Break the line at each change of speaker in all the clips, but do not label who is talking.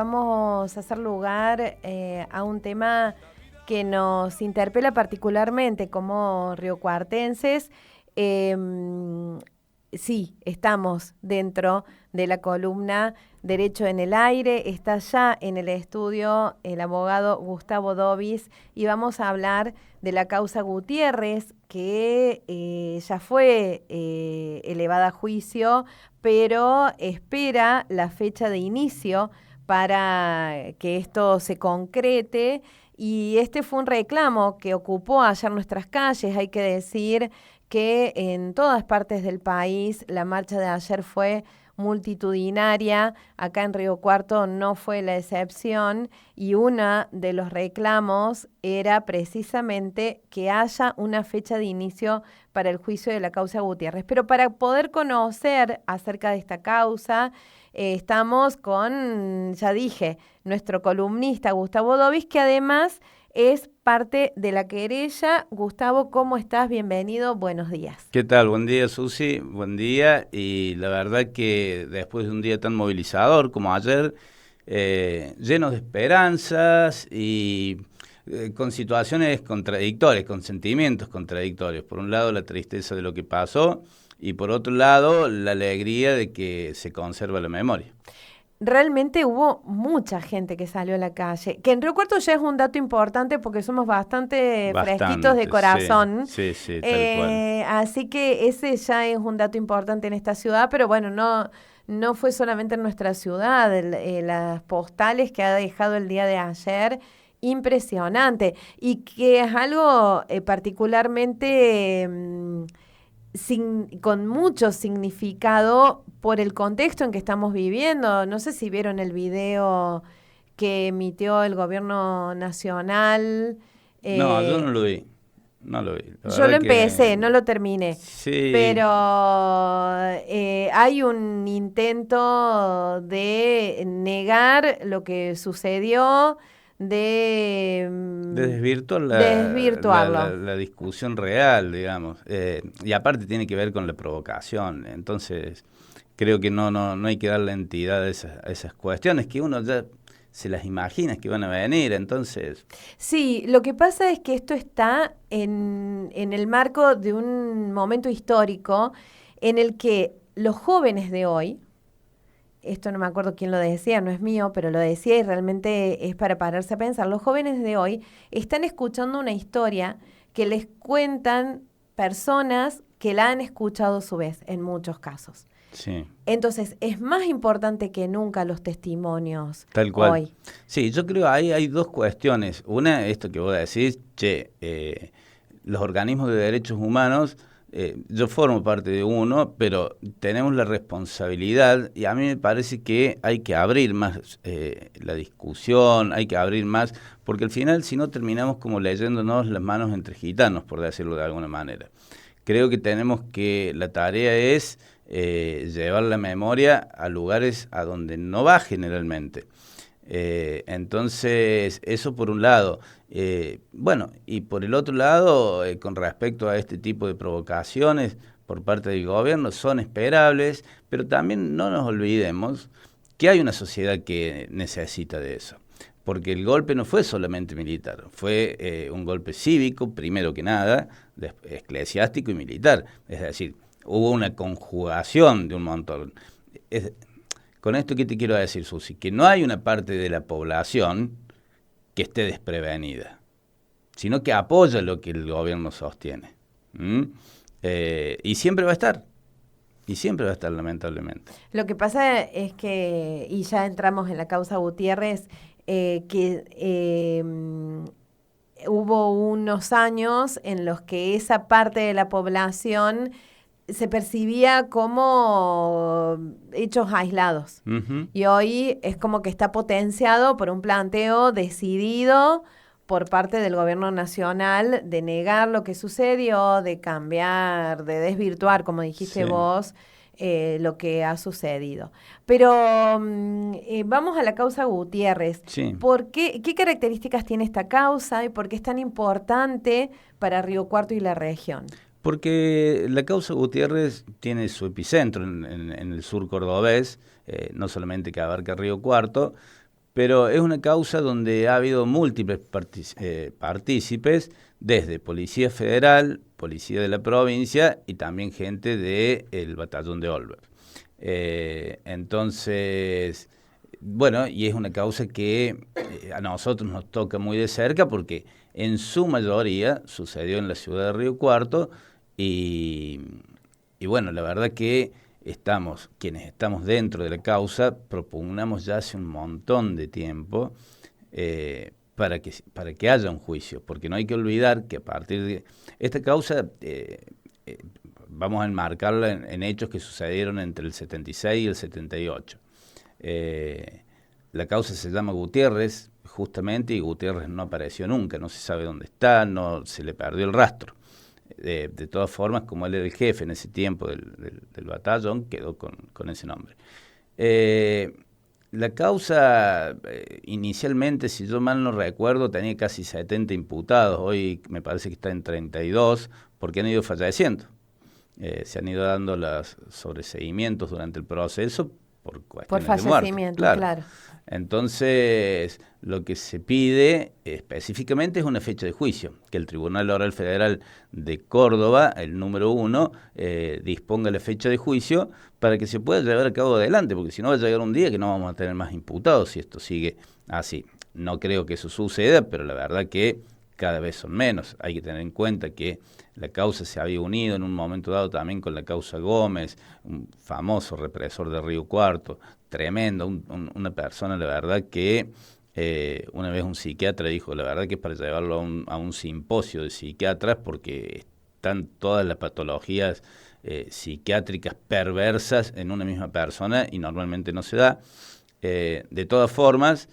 Vamos a hacer lugar a un tema que nos interpela particularmente como riocuartenses. Sí, estamos dentro de la columna Derecho en el Aire. Está ya en el estudio el abogado Gustavo Dobis y vamos a hablar de la causa Gutiérrez, que ya fue elevada a juicio, pero espera la fecha de inicio para que esto se concrete. Y este fue un reclamo que ocupó ayer nuestras calles. Hay que decir que en todas partes del país la marcha de ayer fue multitudinaria. Acá en Río Cuarto no fue la excepción, y uno de los reclamos era precisamente que haya una fecha de inicio para el juicio de la causa Gutiérrez. Pero para poder conocer acerca de esta causa, estamos con, ya dije, nuestro columnista Gustavo Dobis, que además es parte de la querella. Gustavo, ¿cómo estás? Bienvenido, buenos días.
¿Qué tal? Buen día, Susi, buen día. Y la verdad que después de un día tan movilizador como ayer, lleno de esperanzas y con situaciones contradictorias, con sentimientos contradictorios. Por un lado, la tristeza de lo que pasó, y por otro lado, la alegría de que se conserva la memoria.
Realmente hubo mucha gente que salió a la calle, que en Río Cuarto ya es un dato importante porque somos bastante fresquitos de
Bastante,
corazón.
sí, tal cual.
Así que ese ya es un dato importante en esta ciudad, pero bueno, no fue solamente en nuestra ciudad. Las postales que ha dejado el día de ayer, impresionante, y que es algo particularmente con mucho significado por el contexto en que estamos viviendo. No sé si vieron el video que emitió el gobierno nacional.
No, yo no lo vi, no lo vi. La
Yo lo
verdad
empecé,
que
no lo terminé,
sí.
pero hay un intento de negar lo que sucedió, de
De desvirtuar
desvirtuarlo.
la discusión real, digamos. Y aparte tiene que ver con la provocación. Entonces, creo que no hay que darle entidad a esas cuestiones que uno ya se las imagina que van a venir. Entonces,
Sí, lo que pasa es que esto está en el marco de un momento histórico en el que los jóvenes de hoy, esto no me acuerdo quién lo decía, no es mío, pero lo decía y realmente es para pararse a pensar, los jóvenes de hoy están escuchando una historia que les cuentan personas que la han escuchado a su vez, en muchos casos.
sí,
Entonces, es más importante que nunca los testimonios
tal cual.
hoy.
Sí, yo creo ahí hay dos cuestiones. Una, esto que vos decís, los organismos de derechos humanos, yo formo parte de uno, pero tenemos la responsabilidad, y a mí me parece que hay que abrir más la discusión, hay que abrir más, porque al final si no terminamos como leyéndonos las manos entre gitanos, por decirlo de alguna manera. Creo que la tarea es llevar la memoria a lugares a donde no va generalmente. Entonces, eso por un lado. Bueno, y por el otro lado, con respecto a este tipo de provocaciones por parte del gobierno, son esperables, pero también no nos olvidemos que hay una sociedad que necesita de eso. Porque el golpe no fue solamente militar, fue un golpe cívico, primero que nada, eclesiástico y militar. Es decir, hubo una conjugación de un montón. Con esto, ¿qué te quiero decir, Susi? Que no hay una parte de la población que esté desprevenida, sino que apoya lo que el gobierno sostiene. Y siempre va a estar, lamentablemente.
Lo que pasa es que, y ya entramos en la causa Gutiérrez, que hubo unos años en los que esa parte de la población se percibía como hechos aislados.
Uh-huh.
Y hoy es como que está potenciado por un planteo decidido por parte del gobierno nacional de negar lo que sucedió, de cambiar, de desvirtuar, como dijiste
Sí,
vos, lo que ha sucedido. Pero vamos a la causa Gutiérrez.
sí.
¿Qué características tiene esta causa y por qué es tan importante para Río Cuarto y la región?
Porque la causa Gutiérrez tiene su epicentro en el sur cordobés, no solamente que abarca Río Cuarto, pero es una causa donde ha habido múltiples partícipes, desde Policía Federal, Policía de la provincia y también gente del batallón de Olver. Entonces, bueno, y es una causa que a nosotros nos toca muy de cerca porque en su mayoría sucedió en la ciudad de Río Cuarto y bueno, la verdad que quienes estamos dentro de la causa, propugnamos ya hace un montón de tiempo para que haya un juicio, porque no hay que olvidar que a partir de esta causa vamos a enmarcarla en hechos que sucedieron entre el 76 y el 78. La causa se llama Gutiérrez, justamente, y Gutiérrez no apareció nunca, no se sabe dónde está, no se le perdió el rastro. De todas formas, como él era el jefe en ese tiempo del batallón, quedó con ese nombre. La causa, inicialmente, si yo mal no recuerdo, tenía casi 70 imputados. Hoy me parece que está en 32, porque han ido falleciendo. Se han ido dando los sobreseguimientos durante el proceso por cuestiones de muerte.
Por fallecimiento, claro.
Entonces, lo que se pide específicamente es una fecha de juicio, que el Tribunal Oral Federal de Córdoba, el número 1, disponga la fecha de juicio para que se pueda llevar a cabo adelante, porque si no va a llegar un día que no vamos a tener más imputados si esto sigue así. No creo que eso suceda, pero la verdad que cada vez son menos. Hay que tener en cuenta que la causa se había unido en un momento dado también con la causa Gómez, un famoso represor de Río Cuarto, tremendo, una persona, la verdad que una vez un psiquiatra dijo, la verdad que es para llevarlo a un simposio de psiquiatras porque están todas las patologías psiquiátricas perversas en una misma persona y normalmente no se da. De todas formas,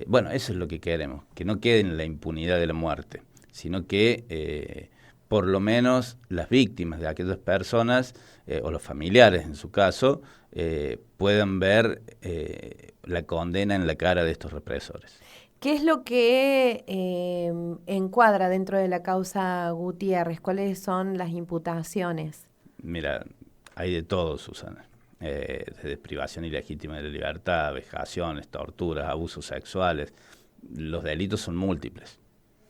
bueno, eso es lo que queremos, que no quede en la impunidad de la muerte, sino que por lo menos las víctimas de aquellas personas, o los familiares en su caso, puedan ver la condena en la cara de estos represores.
¿Qué es lo que encuadra dentro de la causa Gutiérrez? ¿Cuáles son las imputaciones?
Mira, hay de todo, Susana. Desde privación ilegítima de la libertad, vejaciones, torturas, abusos sexuales. Los delitos son múltiples,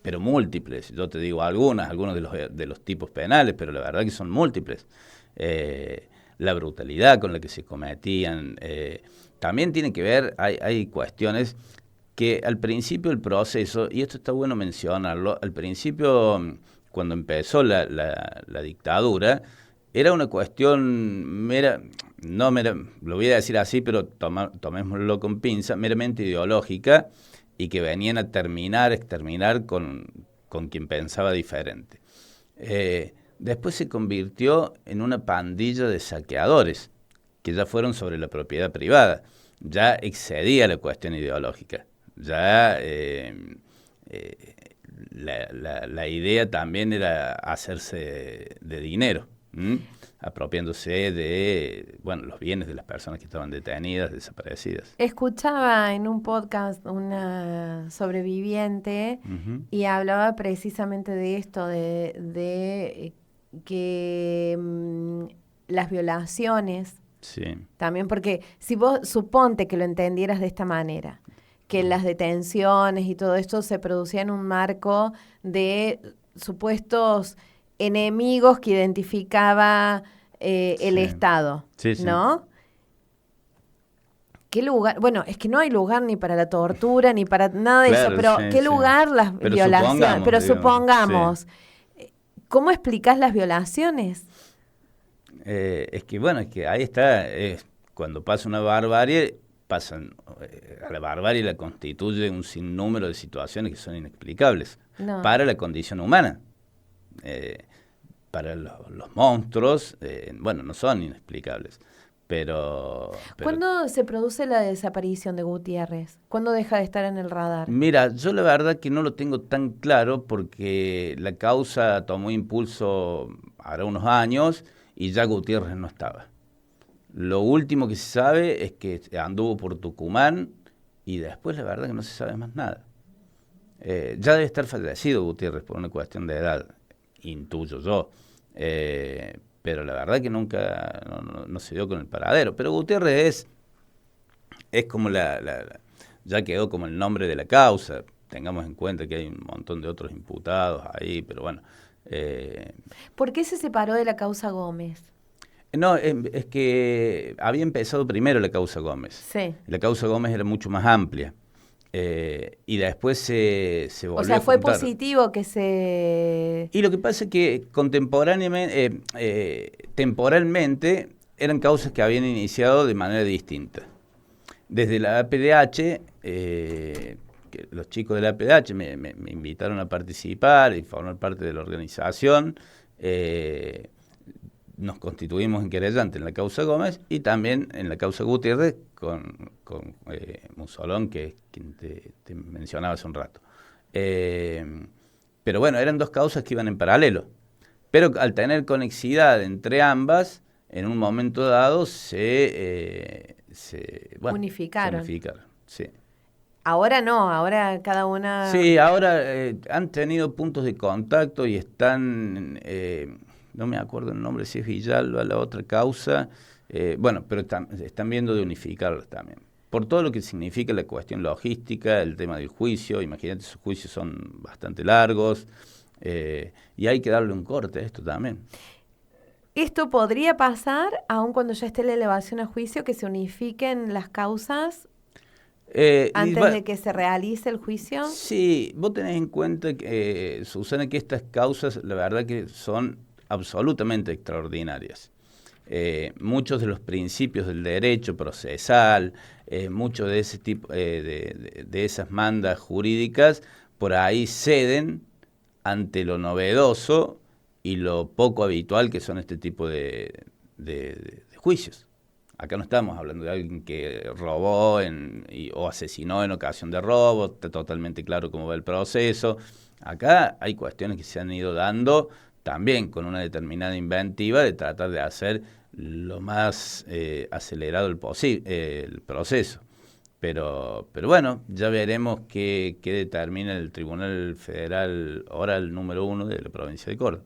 pero múltiples. Yo te digo algunos de los tipos penales, pero la verdad que son múltiples. La brutalidad con la que se cometían. También tiene que ver, hay cuestiones que al principio del proceso, y esto está bueno mencionarlo, al principio, cuando empezó la dictadura, era una cuestión mera, lo voy a decir así, pero tomémoslo con pinza, meramente ideológica, y que venían a exterminar con quien pensaba diferente. Después se convirtió en una pandilla de saqueadores, que ya fueron sobre la propiedad privada, ya excedía la cuestión ideológica, ya la idea también era hacerse de dinero, apropiándose de los bienes de las personas que estaban detenidas, desaparecidas.
Escuchaba en un podcast una sobreviviente y hablaba precisamente de esto, de que las violaciones,
sí,
también porque si vos suponte que lo entendieras de esta manera, que las detenciones y todo esto se producía en un marco de supuestos enemigos que identificaba el Estado, ¿no? ¿Qué lugar? Bueno, es que no hay lugar ni para la tortura, ni para nada de eso, pero ¿qué lugar las violaciones? Pero supongamos, ¿cómo explicás las violaciones?
Es que ahí está, cuando pasa una barbarie, a la barbarie la constituye un sinnúmero de situaciones que son inexplicables para la condición humana. Para los monstruos, no son inexplicables. Pero
¿cuándo se produce la desaparición de Gutiérrez? ¿Cuándo deja de estar en el radar?
Mira, yo la verdad que no lo tengo tan claro porque la causa tomó impulso hará unos años y ya Gutiérrez no estaba. Lo último que se sabe es que anduvo por Tucumán y después la verdad que no se sabe más nada. Ya debe estar fallecido Gutiérrez por una cuestión de edad, intuyo yo. Pero la verdad que nunca no se dio con el paradero. Pero Gutiérrez es como ya quedó como el nombre de la causa. Tengamos en cuenta que hay un montón de otros imputados ahí, pero bueno.
¿Por qué se separó de la causa Gómez?
No, es que había empezado primero la causa Gómez.
Sí.
La causa Gómez era mucho más amplia. Y después se volvió
O sea,
a
fue
juntar.
positivo que se...
Y lo que pasa es que contemporáneamente, temporalmente, eran causas que habían iniciado de manera distinta. Desde la APDH, que los chicos de la APDH me invitaron a participar y formar parte de la organización. Nos constituimos en querellante en la causa Gómez y también en la causa Gutiérrez con Musolón, que es quien te mencionaba hace un rato. Pero bueno, eran dos causas que iban en paralelo. Pero al tener conexidad entre ambas, en un momento dado se
unificaron.
Sí.
Ahora no, ahora cada una...
Sí, ahora han tenido puntos de contacto y están, no me acuerdo el nombre, si es Villalba, la otra causa, pero están viendo de unificarlas también. Por todo lo que significa la cuestión logística, el tema del juicio, imagínate, sus juicios son bastante largos, y hay que darle un corte a esto también.
¿Esto podría pasar, aun cuando ya esté la elevación a juicio, que se unifiquen las causas antes de que se realice el juicio?
Sí, vos tenés en cuenta, Susana, que estas causas, la verdad que son absolutamente extraordinarias. Muchos de los principios del derecho procesal, muchos de ese tipo, de esas mandas jurídicas, por ahí ceden ante lo novedoso y lo poco habitual que son este tipo de juicios. Acá no estamos hablando de alguien que robó o asesinó en ocasión de robo, está totalmente claro cómo va el proceso. Acá hay cuestiones que se han ido dando también con una determinada inventiva de tratar de hacer lo más acelerado el proceso. Pero bueno, ya veremos qué determina el Tribunal Federal Oral número 1 de la provincia de Córdoba.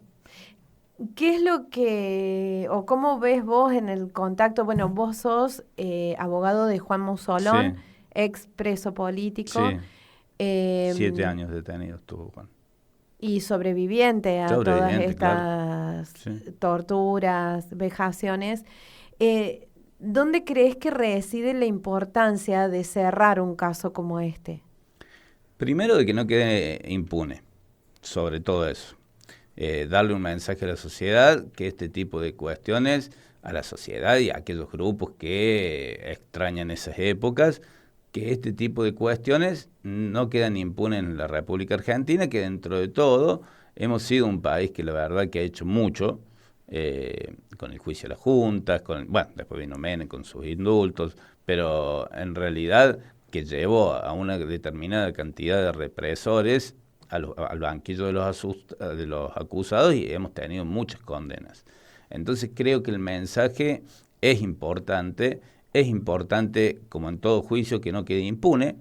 ¿Qué es lo que, o cómo ves vos en el contacto? Bueno, vos sos abogado de Juan Musolón,
Sí.
ex preso político.
Sí. 7 años detenido estuvo Juan.
Y sobreviviente a todas estas
claro. Sí.
torturas, vejaciones. ¿Dónde crees que reside la importancia de cerrar un caso como este?
Primero, de que no quede impune, sobre todo eso. Darle un mensaje a la sociedad que este tipo de cuestiones, a la sociedad y a aquellos grupos que extrañan esas épocas, que este tipo de cuestiones no quedan impunes en la República Argentina, que dentro de todo hemos sido un país que la verdad que ha hecho mucho, con el juicio a las juntas, después vino Menem con sus indultos, pero en realidad que llevó a una determinada cantidad de represores al banquillo de los acusados y hemos tenido muchas condenas. Entonces creo que el mensaje es importante como en todo juicio que no quede impune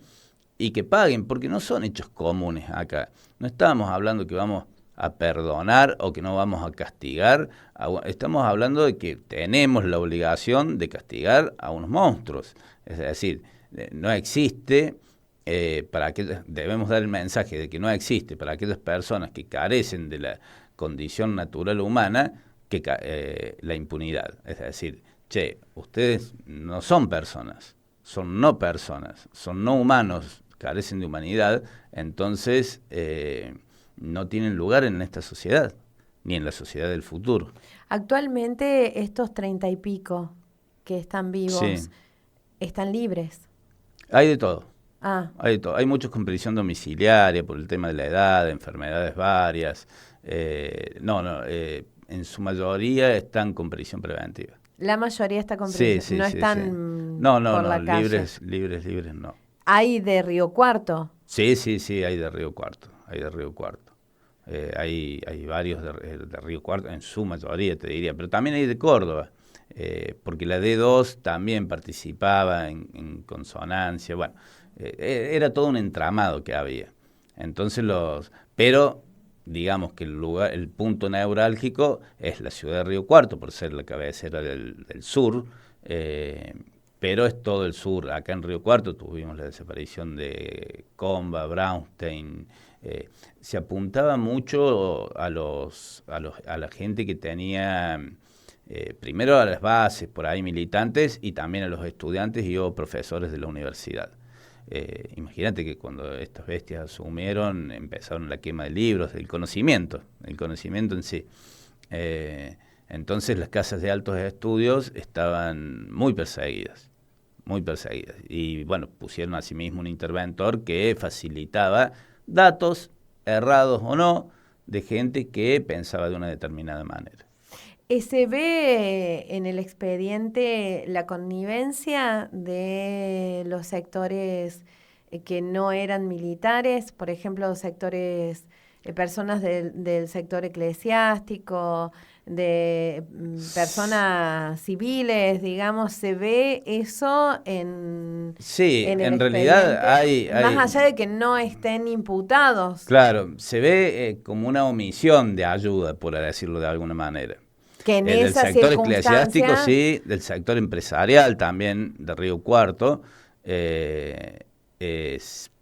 y que paguen, porque no son hechos comunes acá. No estamos hablando que vamos a perdonar o que no vamos a castigar, estamos hablando de que tenemos la obligación de castigar a unos monstruos. Es decir, no existe... debemos dar el mensaje de que no existe para aquellas personas que carecen de la condición natural humana la impunidad. Es decir, ustedes no son personas, son no personas, son no humanos, carecen de humanidad, entonces no tienen lugar en esta sociedad, ni en la sociedad del futuro.
Actualmente estos 30 y pico que están vivos,
Sí.
¿están libres?
Hay de todo.
Hay
de todo. Hay muchos con prisión domiciliaria por el tema de la edad, de enfermedades varias. En su mayoría están con prisión preventiva.
La mayoría está con prisión,
Sí,
no
sí,
están
sí.
por la calle.
Libres no.
¿Hay de Río Cuarto?
Sí, hay de Río Cuarto, hay varios de Río Cuarto, en su mayoría te diría, pero también hay de Córdoba, porque la D2 también participaba en consonancia, era todo un entramado que había. Entonces pero digamos que el punto neurálgico es la ciudad de Río Cuarto, por ser la cabecera del sur, pero es todo el sur. Acá en Río Cuarto tuvimos la desaparición de Comba, Braunstein. Se apuntaba mucho a la gente que tenía, primero a las bases, por ahí militantes, y también a los estudiantes y o profesores de la universidad. Imagínate que cuando estas bestias asumieron, empezaron la quema de libros, el conocimiento en sí. Entonces las casas de altos estudios estaban muy perseguidas, muy perseguidas. Y bueno, pusieron asimismo un interventor que facilitaba datos, errados o no, de gente que pensaba de una determinada manera.
¿Se ve en el expediente la connivencia de los sectores que no eran militares? Por ejemplo, sectores, personas del sector eclesiástico, de personas civiles, digamos, ¿se ve eso
Sí,
en el
en
expediente?
realidad hay...
Más allá de que no estén imputados.
Claro, se ve como una omisión de ayuda, por decirlo de alguna manera.
Que en
Del
esa
sector eclesiástico,
circunstancia...
sí, del sector empresarial también, de Río Cuarto.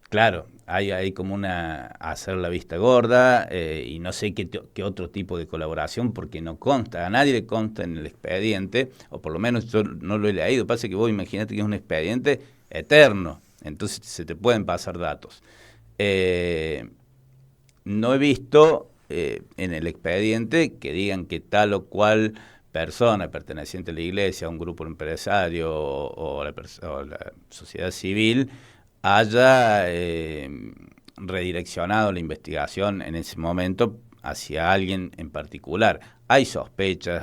Claro, hay como una hacer la vista gorda y no sé qué otro tipo de colaboración, porque no consta, a nadie le consta en el expediente, o por lo menos yo no lo he leído. Pasa que vos imaginate que es un expediente eterno, entonces se te pueden pasar datos. No he visto en el expediente que digan que tal o cual persona perteneciente a la iglesia, a un grupo empresario o la sociedad civil haya redireccionado la investigación en ese momento hacia alguien en particular. Hay sospechas,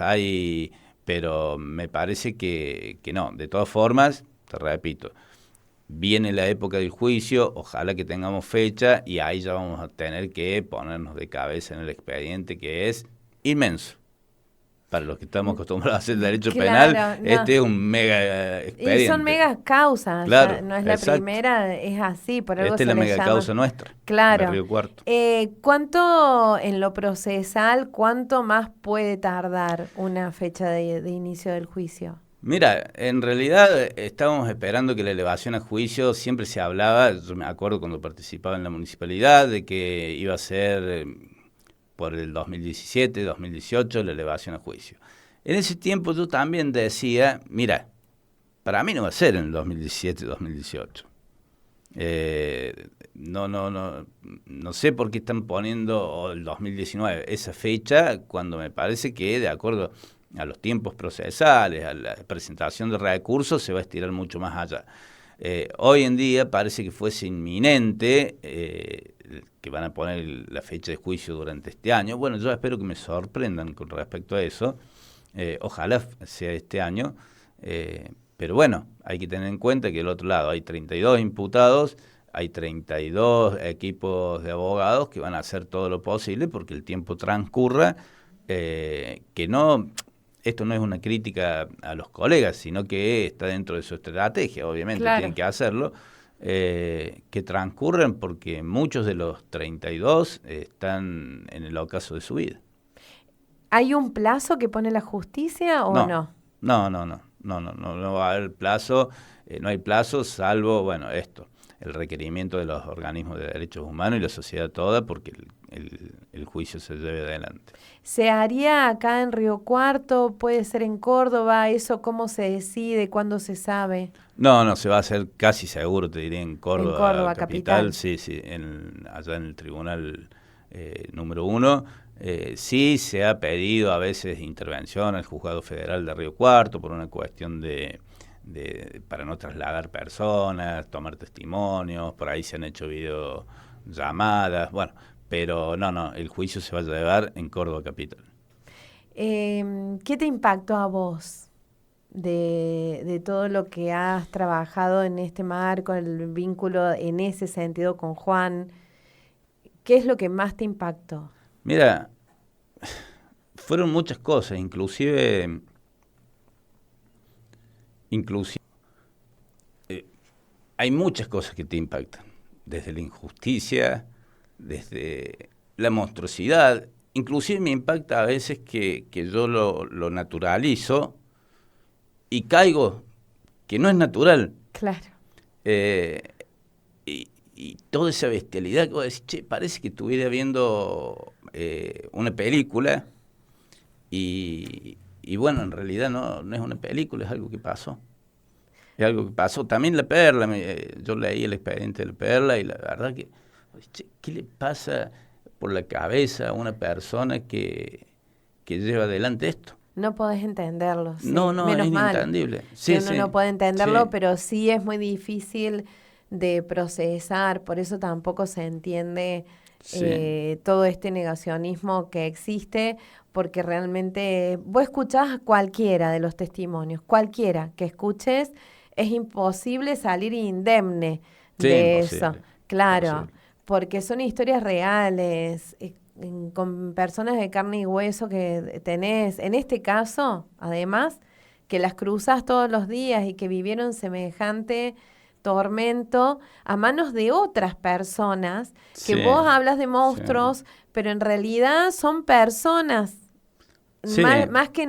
pero me parece que no. De todas formas, te repito, viene la época del juicio, ojalá que tengamos fecha y ahí ya vamos a tener que ponernos de cabeza en el expediente, que es inmenso. Para los que estamos acostumbrados a hacer el derecho penal,
no.
este es un mega expediente.
Y son megas causas,
claro,
no es la
exacto.
primera, es así, por algo
Esta
se
es la
le
mega
llama.
causa nuestra,
Claro.
de Río Cuarto.
¿Cuánto en lo procesal, cuánto más puede tardar una fecha de inicio del juicio?
Mira, en realidad estábamos esperando que la elevación a juicio, siempre se hablaba, yo me acuerdo cuando participaba en la municipalidad, de que iba a ser por el 2017, 2018, la elevación a juicio. En ese tiempo yo también decía, mira, para mí no va a ser en el 2017, 2018. No sé por qué están poniendo el 2019, esa fecha, cuando me parece que de acuerdo a los tiempos procesales, a la presentación de recursos, se va a estirar mucho más allá. Hoy en día parece que fuese inminente que van a poner la fecha de juicio durante este año. Bueno, yo espero que me sorprendan con respecto a eso. Ojalá sea este año. Pero bueno, hay que tener en cuenta que del otro lado hay 32 imputados, hay 32 equipos de abogados que van a hacer todo lo posible porque el tiempo transcurra, que no... Esto no es una crítica a los colegas, sino que está dentro de su estrategia, obviamente,
claro.
Tienen que hacerlo, que transcurren porque muchos de los 32 están en el ocaso de su vida.
¿Hay un plazo que pone la justicia o no?
No va a haber plazo, no hay plazo salvo, bueno, el requerimiento de los organismos de derechos humanos y la sociedad toda, porque el juicio se lleve adelante.
¿Se haría acá en Río Cuarto? ¿Puede ser en Córdoba? ¿Eso cómo se decide? ¿Cuándo se sabe?
No, se va a hacer casi seguro, te diré, en Córdoba,
en Córdoba capital.
Sí, allá en el tribunal número 1. Sí se ha pedido a veces intervención al juzgado federal de Río Cuarto por una cuestión para no trasladar personas, tomar testimonios, por ahí se han hecho videollamadas, bueno, pero no, el juicio se va a llevar en Córdoba capital.
¿Qué te impactó a vos de todo lo que has trabajado en este marco, el vínculo en ese sentido con Juan? ¿Qué es lo que más te impactó?
Mira, fueron muchas cosas, inclusive hay muchas cosas que te impactan, desde la injusticia, desde la monstruosidad. Inclusive me impacta a veces que yo lo naturalizo y caigo que no es natural.
Claro.
Y toda esa bestialidad que vos decís, che, parece que estuviera viendo una película y bueno, en realidad no es una película, es algo que pasó. Es algo que pasó. También La Perla, yo leí el expediente de La Perla y la verdad que, che, ¿qué le pasa por la cabeza a una persona que lleva adelante esto?
No podés entenderlo. Sí.
No,
Menos
es
mal
inentendible.
que uno no puede entenderlo,
sí.
pero sí es muy difícil de procesar, por eso tampoco se entiende todo este negacionismo que existe, porque realmente vos escuchás cualquiera de los testimonios, cualquiera que escuches, es imposible salir indemne de eso. Claro,
imposible.
porque son historias reales, con personas de carne y hueso que tenés, en este caso, además, que las cruzas todos los días y que vivieron semejante tormento a manos de otras personas, que vos hablas de monstruos, pero en realidad son personas. Mal que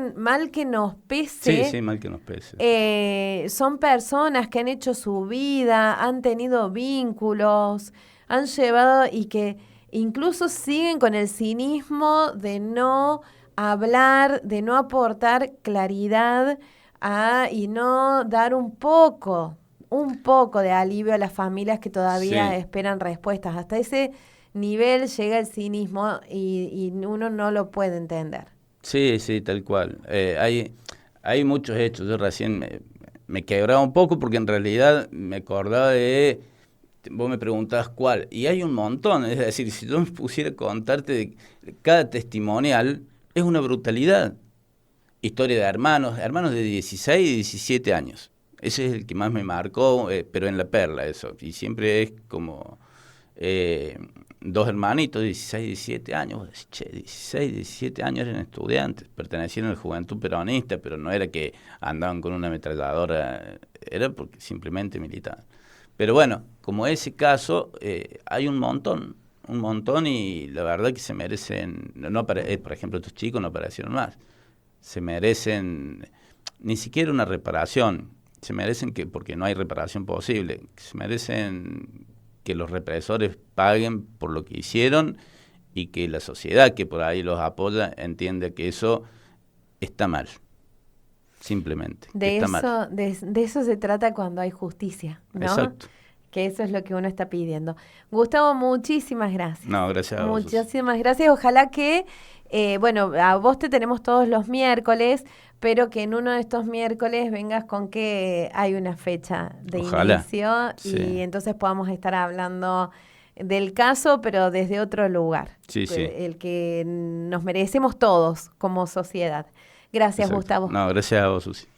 nos pese.
Mal que nos pese.
Son personas que han hecho su vida, han tenido vínculos, han llevado y que incluso siguen con el cinismo de no hablar, de no aportar claridad y no dar un poco de alivio a las familias que todavía esperan respuestas. Hasta ese nivel llega el cinismo y uno no lo puede entender.
Sí, tal cual. Hay muchos hechos. Yo recién me quebraba un poco porque en realidad me acordaba de... Vos me preguntabas cuál. Y hay un montón. Es decir, si yo me pusiera a contarte de cada testimonial, es una brutalidad. Historia de hermanos de 16 y 17 años. Ese es el que más me marcó, pero en La Perla eso. Y siempre es como... dos hermanitos de 16 y 17 años, vos decís, che, 16 y 17 años eran estudiantes, pertenecían a la Juventud Peronista, pero no era que andaban con una ametralladora, era porque simplemente militaban. Pero bueno, como ese caso, hay un montón y la verdad que se merecen, por ejemplo, estos chicos no aparecieron más, se merecen ni siquiera una reparación, se merecen porque no hay reparación posible, se merecen que los represores paguen por lo que hicieron y que la sociedad que por ahí los apoya entienda que eso está mal, simplemente.
De eso se trata cuando hay justicia, ¿no?
Exacto.
Que eso es lo que uno está pidiendo. Gustavo, muchísimas gracias.
No, gracias a vos.
Muchísimas gracias. Ojalá que, a vos te tenemos todos los miércoles, pero que en uno de estos miércoles vengas con que hay una fecha de inicio y entonces podamos estar hablando del caso, pero desde otro lugar. El que nos merecemos todos como sociedad. Gracias, Gustavo.
No, gracias a vos, Susi.